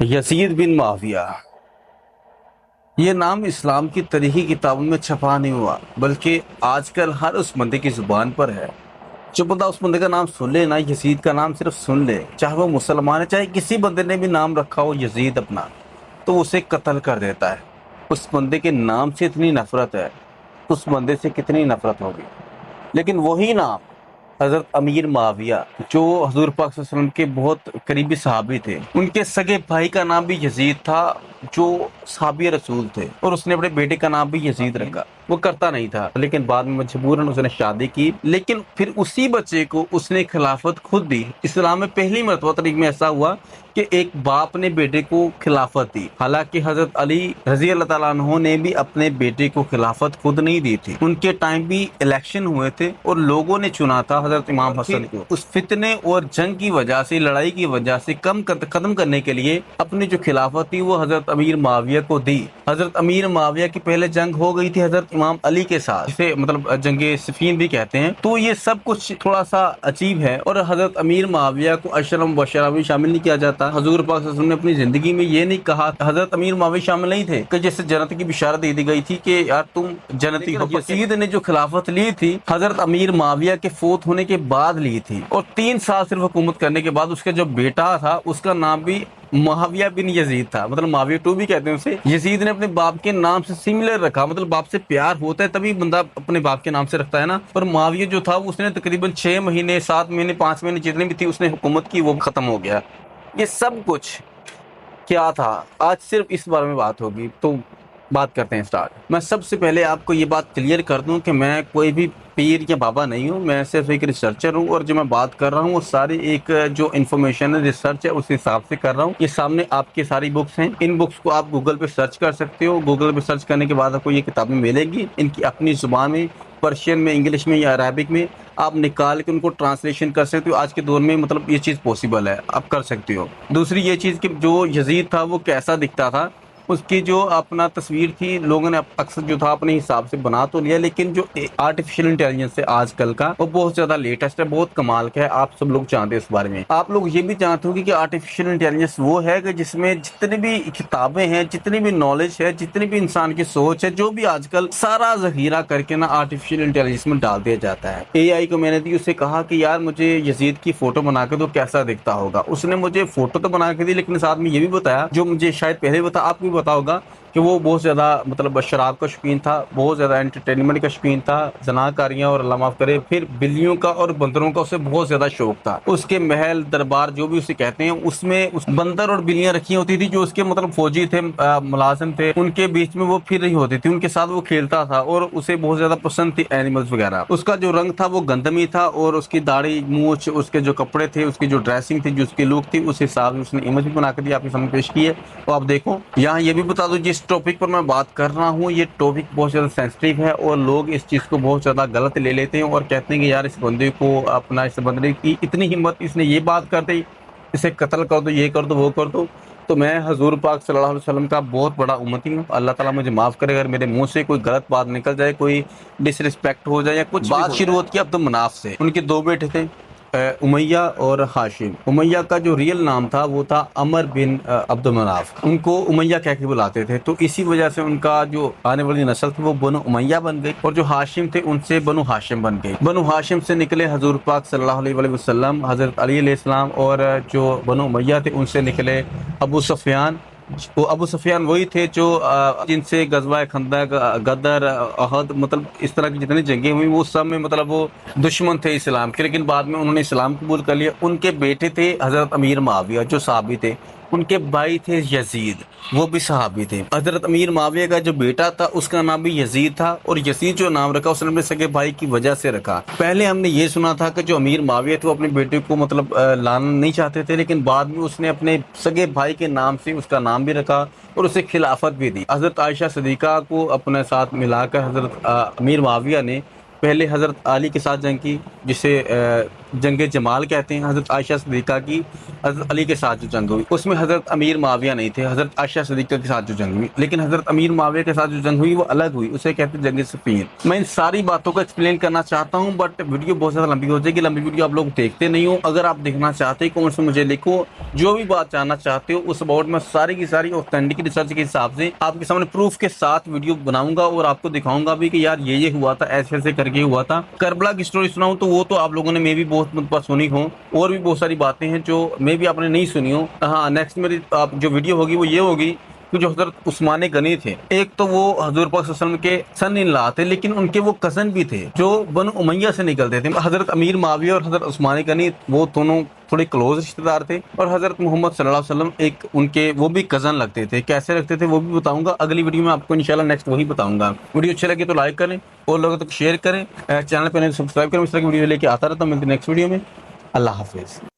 یزید بن معاویہ، یہ نام اسلام کی تاریخی کتابوں میں چھپا نہیں ہوا، بلکہ آج کل ہر اس بندے کی زبان پر ہے۔ جو بندہ اس بندے کا نام سن لے نا، یزید کا نام صرف سن لے، چاہے وہ مسلمان ہے، چاہے کسی بندے نے بھی نام رکھا ہو یزید اپنا، تو اسے قتل کر دیتا ہے۔ اس بندے کے نام سے اتنی نفرت ہے، اس بندے سے کتنی نفرت ہوگی۔ لیکن وہی نام حضرت امیر معاویہ، جو حضور پاک صلی اللہ علیہ وسلم کے بہت قریبی صحابی تھے، ان کے سگے بھائی کا نام بھی یزید تھا، جو صحابی رسول تھے، اور اس نے اپنے بیٹے کا نام بھی یزید رکھا۔ وہ کرتا نہیں تھا، لیکن بعد میں مجبوراً اس نے شادی کی، لیکن پھر اسی بچے کو اس نے خلافت خود دی۔ اسلام میں پہلی مرتبہ تاریخ میں ایسا ہوا کہ ایک باپ نے بیٹے کو خلافت دی، حالانکہ حضرت علی رضی اللہ تعالیٰ عنہ نے بھی اپنے بیٹے کو خلافت خود نہیں دی تھی۔ ان کے ٹائم بھی الیکشن ہوئے تھے اور لوگوں نے چنا تھا حضرت امام حسن کو۔ اس فتنے اور جنگ کی وجہ سے، لڑائی کی وجہ سے ختم کرنے کے لیے اپنی جو خلافت تھی وہ حضرت امیر معاویہ کو دی۔ حضرت امیر معاویہ کی پہلے جنگ ہو گئی تھی حضرت امام علی کے ساتھ، جسے مطلب جنگ صفین بھی کہتے ہیں۔ تو یہ سب کچھ تھوڑا سا عجیب ہے، اور حضرت امیر معاویہ کو اشرا مبشرہ میں شامل نہیں کیا جاتا۔ حضور پاک صلی اللہ علیہ وسلم نے اپنی زندگی میں یہ نہیں کہا، حضرت امیر معاویہ شامل نہیں تھے کہ جیسے جنت کی بشارت دے دی گئی تھی کہ یار تم جنتی ہو۔ یزید نے جو خلافت لی تھی حضرت امیر معاویہ کے فوت ہونے کے بعد لی تھی، اور 3 سال صرف حکومت کرنے کے بعد اس کا جو بیٹا تھا اس کا نام بھی معاویہ بن یزید تھا، مطلب معاویہ 2 بھی کہتے ہیں اسے۔ یزید نے اپنے باپ کے نام سے سملر رکھا، مطلب باپ سے پیار ہوتا ہے تبھی بندہ اپنے باپ کے نام سے رکھتا ہے نا۔ پر معاویہ جو تھا اس نے تقریباً 6 مہینے 7 مہینے 5 مہینے جتنے بھی تھی اس نے حکومت کی، وہ ختم ہو گیا۔ یہ سب کچھ کیا تھا، آج صرف اس بارے میں بات ہوگی، تو بات کرتے ہیں سٹارٹ۔ میں سب سے پہلے آپ کو یہ بات کلیئر کر دوں کہ میں کوئی بھی پیر یا بابا نہیں ہوں، میں صرف ایک ریسرچر ہوں، اور جو میں بات کر رہا ہوں وہ ساری ایک جو انفارمیشن ہے، ریسرچ ہے، اس حساب سے کر رہا ہوں۔ یہ سامنے آپ کے ساری بکس ہیں، ان بکس کو آپ گوگل پہ سرچ کر سکتے ہو۔ گوگل پہ سرچ کرنے کے بعد آپ کو یہ کتابیں ملے گی، ان کی اپنی زبان میں، پرشین میں، انگلش میں یا عربک میں آپ نکال کے ان کو ٹرانسلیشن کر سکتے ہو۔ آج کے دور میں مطلب یہ چیز پاسبل ہے، آپ کر سکتے ہو۔ دوسری یہ چیز کہ جو یزید تھا وہ کیسا دکھتا تھا، اس کی جو اپنا تصویر تھی لوگوں نے اکثر جو تھا اپنے حساب سے بنا تو لیا، لیکن جو آرٹیفیشل انٹیلیجنس ہے آج کل کا، وہ بہت زیادہ لیٹسٹ ہے، بہت کمال کا ہے۔ آپ سب لوگ جانتے ہیں اس بارے میں۔ آپ لوگ یہ بھی جانتے ہو کہ آرٹیفیشل انٹیلیجنس وہ ہے کہ جس میں جتنی بھی کتابیں ہیں، جتنی بھی نالج ہے، جتنی بھی انسان کی سوچ ہے، جو بھی آج کل سارا ذخیرہ کر کے نا آرٹیفیشل انٹیلیجنس میں ڈال دیا جاتا ہے۔ اے آئی کو میں نے دی، اسے کہا کہ یار مجھے یزید کی فوٹو بنا کے دو، کیسا دکھتا ہوگا۔ اس نے مجھے فوٹو تو بنا کے دی، لیکن ساتھ میں یہ بھی بتایا، جو مجھے شاید پہلے بتا، آپ کو بھی پتا ہوگا، کہ وہ بہت زیادہ مطلب شراب کا شوقین تھا، بہت زیادہ انٹرٹینمنٹ کا شوقین تھا، زنا کاریاں اور اللہ معاف کرے پھر بلیوں کا اور بندروں کا اسے بہت زیادہ شوق تھا۔ اس کے محل دربار جو بھی اسے کہتے ہیں، اس میں اس بندر اور بلیاں رکھی ہوتی تھی، جو اس کے مطلب فوجی تھے، ملازم تھے، ان کے بیچ میں وہ پھر رہی ہوتی تھی، ان کے ساتھ وہ کھیلتا تھا، اور اسے بہت زیادہ پسند تھی اینیملز وغیرہ۔ اس کا جو رنگ تھا وہ گندمی تھا، اور اس کی داڑھی مونچھ، اس کے جو کپڑے تھے، اس کی جو ڈریسنگ تھی، جو اس کی لک تھی، اس حساب سے اس نے امیج بھی بنا کے دی، آپ کے سامنے پیش کی ہے۔ تو آپ دیکھو یہاں یہ بھی بتا دو، جس ٹاپک پر میں بات کر رہا ہوں یہ ٹاپک بہت زیادہ سینسٹیو ہے، اور لوگ اس چیز کو بہت زیادہ غلط لے لیتے ہیں اور کہتے ہیں کہ یار اس بندے کو اپنا، اس بندے کی اتنی ہمت، اس نے یہ بات کر دی، اسے قتل کر دو، یہ کر دو، وہ کر دو۔ تو میں حضور پاک صلی اللہ علیہ وسلم کا بہت بڑا امتی ہوں، اللہ تعالیٰ مجھے معاف کرے اگر میرے منہ سے کوئی غلط بات نکل جائے، کوئی ڈس رسپیکٹ ہو جائے یا کچھ۔ بات شروع ہوتی ہے عبد المناف سے۔ ان کے 2 بیٹے تھے، امیہ اور ہاشم۔ امیہ کا جو ریئل نام تھا وہ تھا عمر بن عبد المناف، ان کو امیہ کہہ کے بلاتے تھے، تو اسی وجہ سے ان کا جو آنے والی نسل تھی وہ بنو امیہ بن گئی، اور جو ہاشم تھے ان سے بنو ہاشم بن گئی۔ بنو ہاشم سے نکلے حضور پاک صلی اللہ علیہ وآلہ وسلم، حضرت علی علیہ السلام، اور جو بنو امیہ تھے ان سے نکلے ابو سفیان۔ وہ ابو سفیان وہی تھے جو جن سے غزوہ خندق، غدر، احد، مطلب اس طرح کی جتنی جنگیں ہوئی وہ سب میں مطلب وہ دشمن تھے اسلام کے، لیکن بعد میں انہوں نے اسلام قبول کر لیا۔ ان کے بیٹے تھے حضرت امیر معاویہ جو صحابی تھے، ان کے بھائی تھے یزید، وہ بھی صحابی تھے۔ حضرت امیر معاویہ کا جو بیٹا تھا اس کا نام بھی یزید تھا، اور یزید جو نام رکھا اس نے اپنے سگے بھائی کی وجہ سے رکھا۔ پہلے ہم نے یہ سنا تھا کہ جو امیر معاویہ تھے وہ اپنے بیٹے کو مطلب لانا نہیں چاہتے تھے، لیکن بعد میں اس نے اپنے سگے بھائی کے نام سے اس کا نام بھی رکھا اور اسے خلافت بھی دی۔ حضرت عائشہ صدیقہ کو اپنے ساتھ ملا کر حضرت امیر معاویہ نے پہلے حضرت علی کے ساتھ جنگ کی، جسے جنگ جمال کہتے ہیں، حضرت عائشہ صدیقہ کی حضرت علی کے ساتھ جو جنگ ہوئی، اس میں حضرت امیر معاویہ نہیں تھے، حضرت عائشہ صدیقہ کے ساتھ جو جنگ ہوئی، لیکن حضرت امیر معاویہ کے ساتھ جو جنگ ہوئی وہ الگ ہوئی، اسے کہتے ہیں جنگ صفین۔ میں ان ساری باتوں کو ایکسپلین کرنا چاہتا ہوں، بٹ ویڈیو بہت زیادہ لمبی ہو جائے گی، لمبی ویڈیو آپ لوگ دیکھتے نہیں ہو۔ اگر آپ دیکھنا چاہتے ہیں کمنٹس میں مجھے لکھو، جو بھی بات جاننا چاہتے ہو اس اباؤٹ میں ساری کی ساری اوتھینٹک ریسرچ کے حساب سے آپ کے سامنے پروف کے ساتھ ویڈیو بناؤں گا، اور آپ کو دکھاؤں گا بھی کہ یار یہ ہوا تھا، ایسے ایسے کر کے ہوا تھا۔ کربلا کی سٹوری سناؤں تو وہ تو آپ لوگوں نے میں بھی بہت مرتبہ سنی ہوں، اور بھی بہت ساری باتیں ہیں جو میں بھی آپ نے نہیں سنی ہوں۔ ہاں، نیکسٹ میری جو ویڈیو ہوگی وہ یہ ہوگی کہ جو حضرت عثمان غنی تھے، ایک تو وہ حضور پاک صلی اللہ علیہ وسلم کے سن ان لا تھے، لیکن ان کے وہ کزن بھی تھے جو بنو امیہ سے نکلتے تھے۔ حضرت امیر معاویہ اور حضرت عثمان غنی وہ دونوں تھوڑے کلوز رشتہ دار تھے، اور حضرت محمد صلی اللہ علیہ وسلم ایک ان کے وہ بھی کزن لگتے تھے۔ کیسے لگتے تھے وہ بھی بتاؤں گا اگلی ویڈیو میں آپ کو، انشاءاللہ نیکسٹ وہی بتاؤں گا۔ ویڈیو اچھے لگے تو لائک کریں اور لوگوں تک شیئر کریں، چینل پہ سبسکرائب کریں، اس طرح کی ویڈیو لے کے آتا رہتا ہوں۔ ملتے ہیں نیکسٹ ویڈیو میں، اللہ حافظ۔